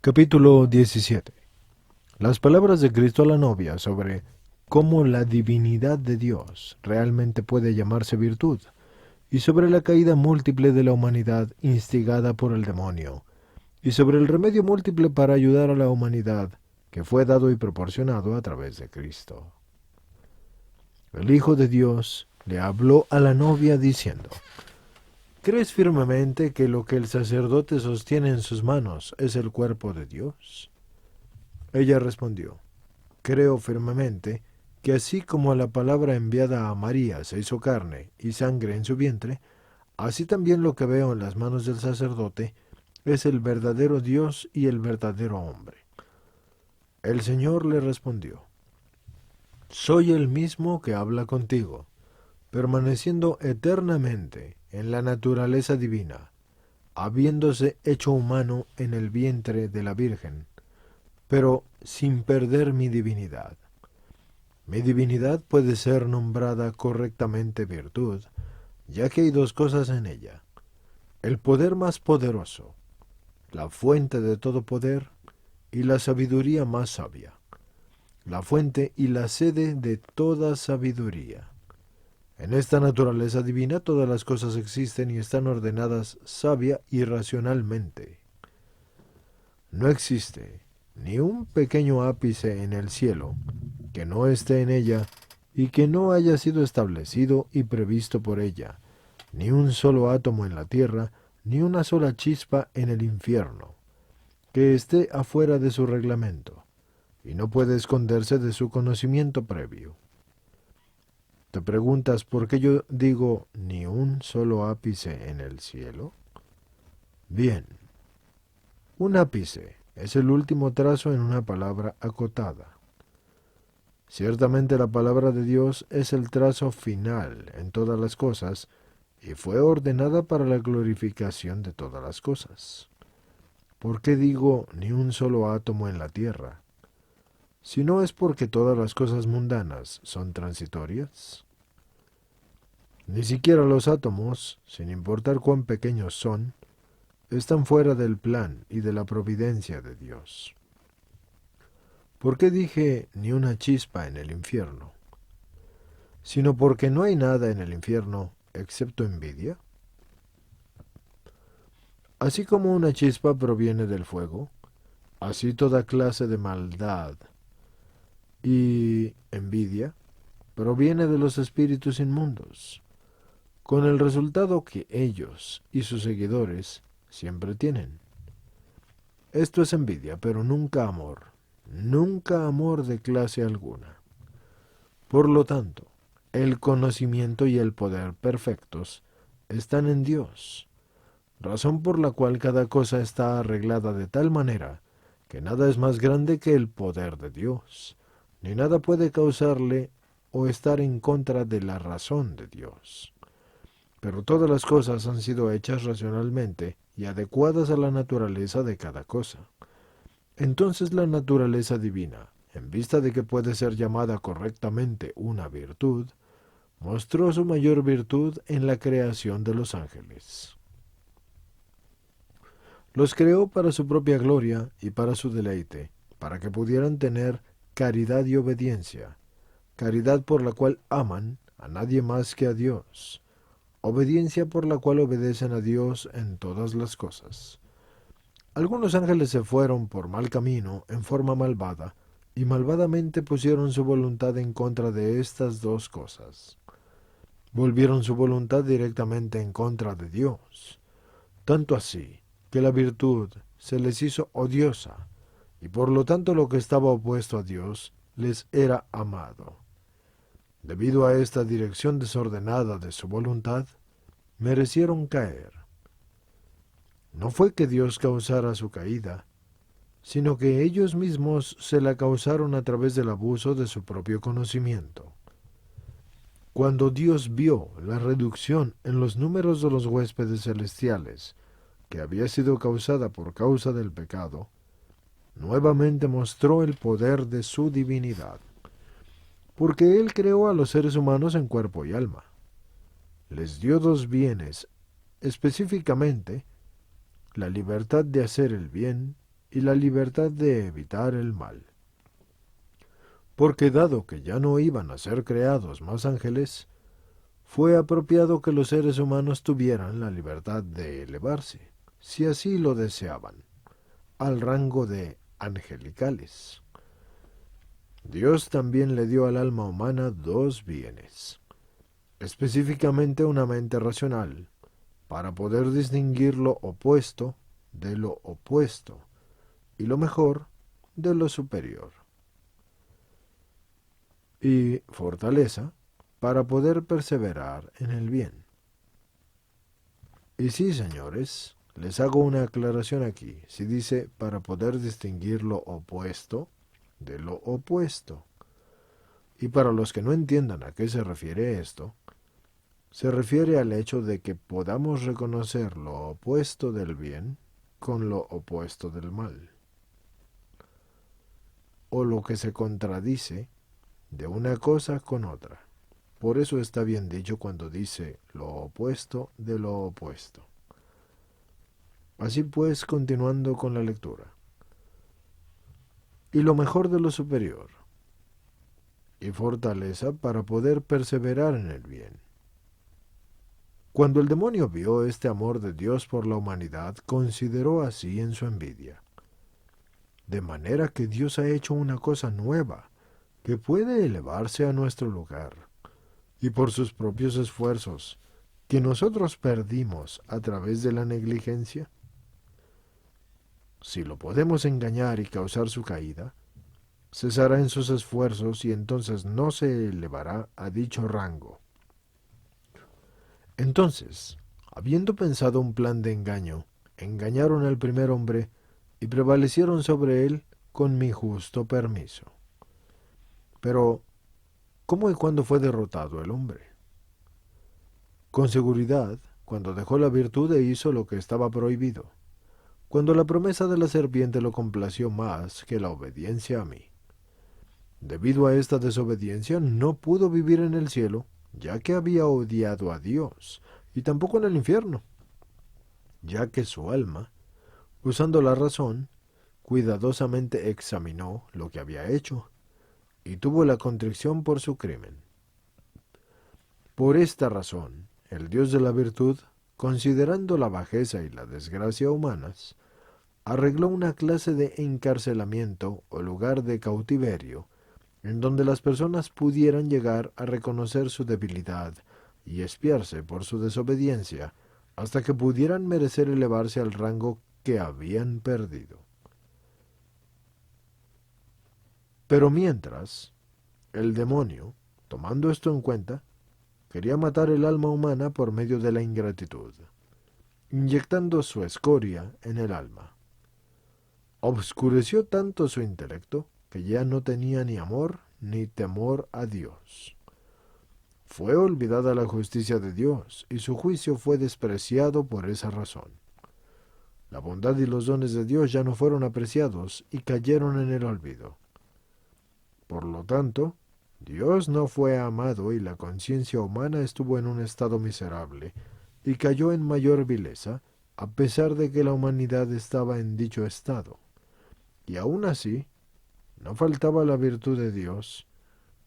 Capítulo 17. Las palabras de Cristo a la novia sobre cómo la divinidad de Dios realmente puede llamarse virtud, y sobre la caída múltiple de la humanidad instigada por el demonio, y sobre el remedio múltiple para ayudar a la humanidad que fue dado y proporcionado a través de Cristo. El Hijo de Dios le habló a la novia diciendo: ¿Crees firmemente que lo que el sacerdote sostiene en sus manos es el cuerpo de Dios? Ella respondió: Creo firmemente que así como la palabra enviada a María se hizo carne y sangre en su vientre, así también lo que veo en las manos del sacerdote es el verdadero Dios y el verdadero hombre. El Señor le respondió: Soy el mismo que habla contigo, permaneciendo eternamente en la naturaleza divina, habiéndose hecho humano en el vientre de la Virgen, pero sin perder mi divinidad. Mi divinidad puede ser nombrada correctamente virtud, ya que hay dos cosas en ella: el poder más poderoso, la fuente de todo poder, y la sabiduría más sabia, la fuente y la sede de toda sabiduría. En esta naturaleza divina todas las cosas existen y están ordenadas sabia y racionalmente. No existe ni un pequeño ápice en el cielo que no esté en ella y que no haya sido establecido y previsto por ella, ni un solo átomo en la tierra, ni una sola chispa en el infierno, que esté afuera de su reglamento, y no puede esconderse de su conocimiento previo. ¿Te preguntas por qué yo digo ni un solo ápice en el cielo? Bien, un ápice es el último trazo en una palabra acotada. Ciertamente la palabra de Dios es el trazo final en todas las cosas y fue ordenada para la glorificación de todas las cosas. ¿Por qué digo ni un solo átomo en la tierra? Si no es porque todas las cosas mundanas son transitorias. Ni siquiera los átomos, sin importar cuán pequeños son, están fuera del plan y de la providencia de Dios. ¿Por qué dije ni una chispa en el infierno? Sino porque no hay nada en el infierno excepto envidia. Así como una chispa proviene del fuego, así toda clase de maldad y envidia proviene de los espíritus inmundos, con el resultado que ellos y sus seguidores siempre tienen. Esto es envidia, pero nunca amor de clase alguna. Por lo tanto, el conocimiento y el poder perfectos están en Dios, razón por la cual cada cosa está arreglada de tal manera que nada es más grande que el poder de Dios, ni nada puede causarle o estar en contra de la razón de Dios. Pero todas las cosas han sido hechas racionalmente y adecuadas a la naturaleza de cada cosa. Entonces la naturaleza divina, en vista de que puede ser llamada correctamente una virtud, mostró su mayor virtud en la creación de los ángeles. Los creó para su propia gloria y para su deleite, para que pudieran tener caridad y obediencia, caridad por la cual aman a nadie más que a Dios, obediencia por la cual obedecen a Dios en todas las cosas. Algunos ángeles se fueron por mal camino en forma malvada, y malvadamente pusieron su voluntad en contra de estas dos cosas. Volvieron su voluntad directamente en contra de Dios, tanto así que la virtud se les hizo odiosa, y por lo tanto lo que estaba opuesto a Dios les era amado. Debido a esta dirección desordenada de su voluntad, merecieron caer. No fue que Dios causara su caída, sino que ellos mismos se la causaron a través del abuso de su propio conocimiento. Cuando Dios vio la reducción en los números de los huéspedes celestiales, que había sido causada por causa del pecado, nuevamente mostró el poder de su divinidad, porque Él creó a los seres humanos en cuerpo y alma. Les dio dos bienes, específicamente, la libertad de hacer el bien y la libertad de evitar el mal. Porque dado que ya no iban a ser creados más ángeles, fue apropiado que los seres humanos tuvieran la libertad de elevarse, si así lo deseaban, al rango de angelicales. Dios también le dio al alma humana dos bienes, específicamente una mente racional, para poder distinguir lo opuesto de lo opuesto y lo mejor de lo superior, y fortaleza para poder perseverar en el bien. Y sí, señores, les hago una aclaración aquí. Si dice para poder distinguir lo opuesto de lo opuesto. Y para los que no entiendan a qué se refiere esto, se refiere al hecho de que podamos reconocer lo opuesto del bien con lo opuesto del mal, o lo que se contradice de una cosa con otra. Por eso está bien dicho cuando dice lo opuesto de lo opuesto. Así pues, continuando con la lectura. Y lo mejor de lo superior, y fortaleza para poder perseverar en el bien. Cuando el demonio vio este amor de Dios por la humanidad, consideró así en su envidia. De manera que Dios ha hecho una cosa nueva, que puede elevarse a nuestro lugar, y por sus propios esfuerzos, que nosotros perdimos a través de la negligencia. Si lo podemos engañar y causar su caída, cesará en sus esfuerzos y entonces no se elevará a dicho rango. Entonces, habiendo pensado un plan de engaño, engañaron al primer hombre y prevalecieron sobre él con mi justo permiso. Pero, ¿cómo y cuándo fue derrotado el hombre? Con seguridad, cuando dejó la virtud e hizo lo que estaba prohibido, cuando la promesa de la serpiente lo complació más que la obediencia a mí. Debido a esta desobediencia no pudo vivir en el cielo, ya que había odiado a Dios, y tampoco en el infierno, ya que su alma, usando la razón, cuidadosamente examinó lo que había hecho, y tuvo la contrición por su crimen. Por esta razón, el Dios de la virtud, considerando la bajeza y la desgracia humanas, arregló una clase de encarcelamiento o lugar de cautiverio, en donde las personas pudieran llegar a reconocer su debilidad y expiarse por su desobediencia, hasta que pudieran merecer elevarse al rango que habían perdido. Pero mientras, el demonio, tomando esto en cuenta, quería matar el alma humana por medio de la ingratitud, inyectando su escoria en el alma. Obscureció tanto su intelecto que ya no tenía ni amor ni temor a Dios. Fue olvidada la justicia de Dios y su juicio fue despreciado por esa razón. La bondad y los dones de Dios ya no fueron apreciados y cayeron en el olvido. Por lo tanto, Dios no fue amado y la conciencia humana estuvo en un estado miserable y cayó en mayor vileza, a pesar de que la humanidad estaba en dicho estado. Y aún así, no faltaba la virtud de Dios,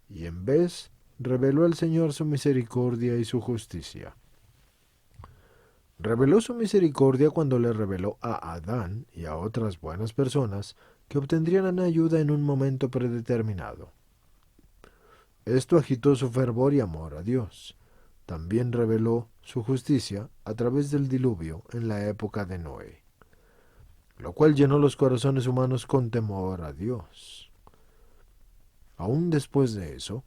y en vez reveló el Señor su misericordia y su justicia. Reveló su misericordia cuando le reveló a Adán y a otras buenas personas que obtendrían ayuda en un momento predeterminado. Esto agitó su fervor y amor a Dios. También reveló su justicia a través del diluvio en la época de Noé, lo cual llenó los corazones humanos con temor a Dios. Aún después de eso,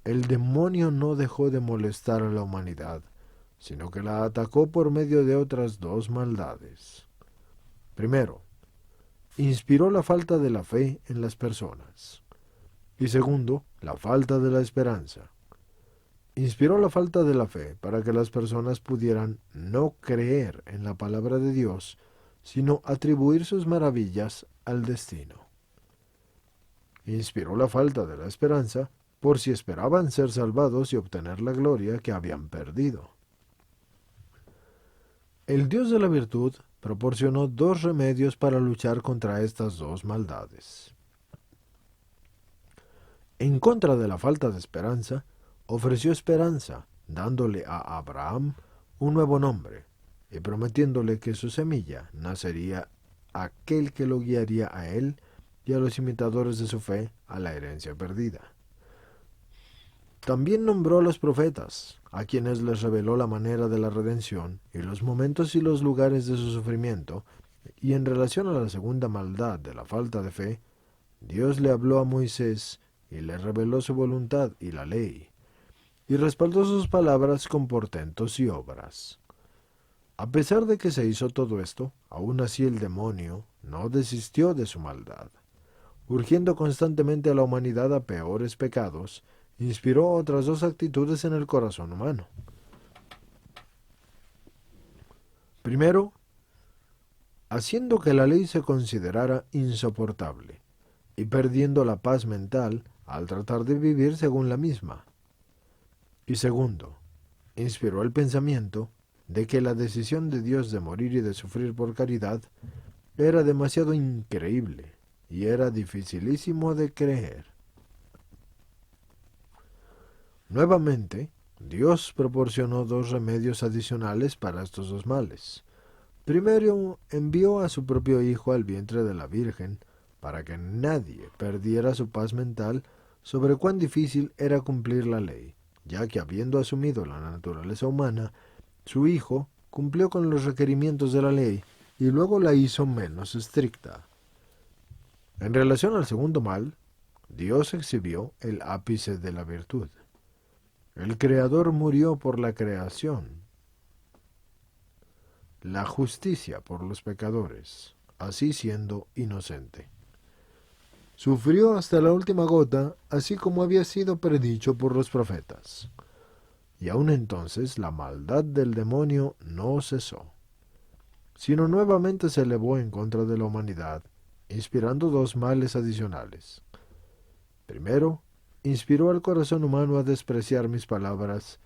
el demonio no dejó de molestar a la humanidad, sino que la atacó por medio de otras dos maldades. Primero, inspiró la falta de la fe en las personas. Y segundo, la falta de la esperanza. Inspiró la falta de la fe para que las personas pudieran no creer en la palabra de Dios, sino atribuir sus maravillas al destino. Inspiró la falta de la esperanza por si esperaban ser salvados y obtener la gloria que habían perdido. El Dios de la virtud proporcionó dos remedios para luchar contra estas dos maldades. En contra de la falta de esperanza, ofreció esperanza, dándole a Abraham un nuevo nombre y prometiéndole que su semilla nacería aquel que lo guiaría a él y a los imitadores de su fe a la herencia perdida. También nombró a los profetas, a quienes les reveló la manera de la redención y los momentos y los lugares de su sufrimiento, y en relación a la segunda maldad de la falta de fe, Dios le habló a Moisés y le reveló su voluntad y la ley, y respaldó sus palabras con portentos y obras. A pesar de que se hizo todo esto, aún así el demonio no desistió de su maldad. Urgiendo constantemente a la humanidad a peores pecados, inspiró otras dos actitudes en el corazón humano. Primero, haciendo que la ley se considerara insoportable y perdiendo la paz mental al tratar de vivir según la misma. Y segundo, inspiró el pensamiento de que la decisión de Dios de morir y de sufrir por caridad era demasiado increíble y era dificilísimo de creer. Nuevamente, Dios proporcionó dos remedios adicionales para estos dos males. Primero, envió a su propio Hijo al vientre de la Virgen para que nadie perdiera su paz mental sobre cuán difícil era cumplir la ley, ya que habiendo asumido la naturaleza humana, su Hijo cumplió con los requerimientos de la ley y luego la hizo menos estricta. En relación al segundo mal, Dios exhibió el ápice de la virtud. El Creador murió por la creación, la justicia por los pecadores, así siendo inocente. Sufrió hasta la última gota, así como había sido predicho por los profetas. Y aun entonces la maldad del demonio no cesó, sino nuevamente se elevó en contra de la humanidad, inspirando dos males adicionales. Primero, inspiró al corazón humano a despreciar mis palabras,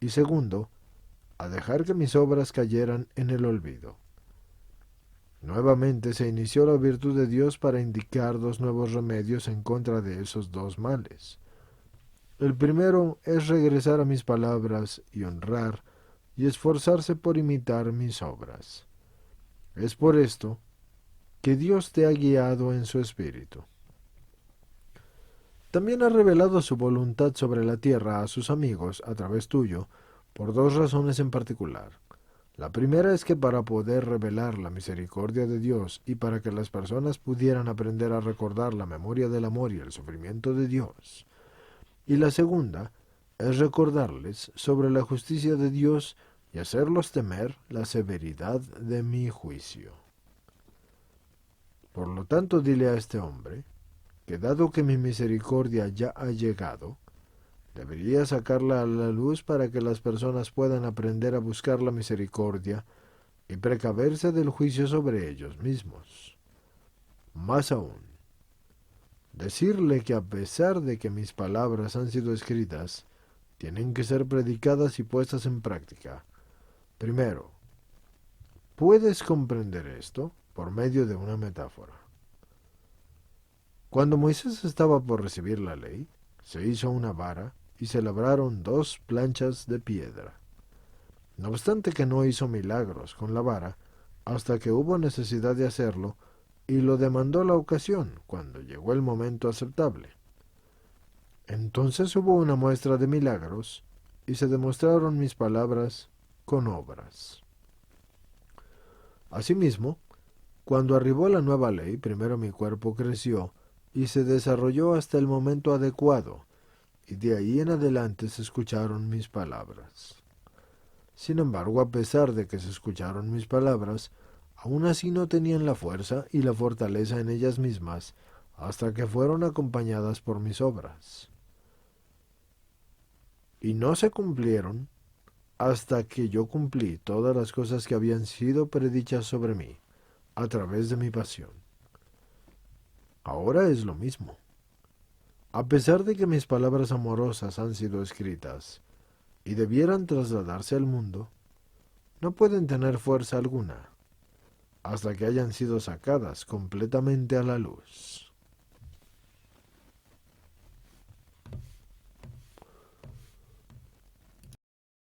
y segundo, a dejar que mis obras cayeran en el olvido. Nuevamente se inició la virtud de Dios para indicar dos nuevos remedios en contra de esos dos males. El primero es regresar a mis palabras y honrar y esforzarse por imitar mis obras. Es por esto que Dios te ha guiado en su espíritu. También ha revelado su voluntad sobre la tierra a sus amigos a través tuyo, por dos razones en particular. La primera es que para poder revelar la misericordia de Dios y para que las personas pudieran aprender a recordar la memoria del amor y el sufrimiento de Dios. Y la segunda es recordarles sobre la justicia de Dios y hacerlos temer la severidad de mi juicio. Por lo tanto, dile a este hombre que dado que mi misericordia ya ha llegado, debería sacarla a la luz para que las personas puedan aprender a buscar la misericordia y precaverse del juicio sobre ellos mismos. Más aún, decirle que a pesar de que mis palabras han sido escritas, tienen que ser predicadas y puestas en práctica. Primero, ¿puedes comprender esto por medio de una metáfora? Cuando Moisés estaba por recibir la ley, se hizo una vara y se labraron dos planchas de piedra. No obstante que no hizo milagros con la vara, hasta que hubo necesidad de hacerlo, y lo demandó la ocasión, cuando llegó el momento aceptable. Entonces hubo una muestra de milagros, y se demostraron mis palabras con obras. Asimismo, cuando arribó la nueva ley, primero mi cuerpo creció, y se desarrolló hasta el momento adecuado, y de ahí en adelante se escucharon mis palabras. Sin embargo, a pesar de que se escucharon mis palabras, aún así no tenían la fuerza y la fortaleza en ellas mismas, hasta que fueron acompañadas por mis obras. Y no se cumplieron hasta que yo cumplí todas las cosas que habían sido predichas sobre mí, a través de mi pasión. Ahora es lo mismo. A pesar de que mis palabras amorosas han sido escritas y debieran trasladarse al mundo, no pueden tener fuerza alguna, hasta que hayan sido sacadas completamente a la luz.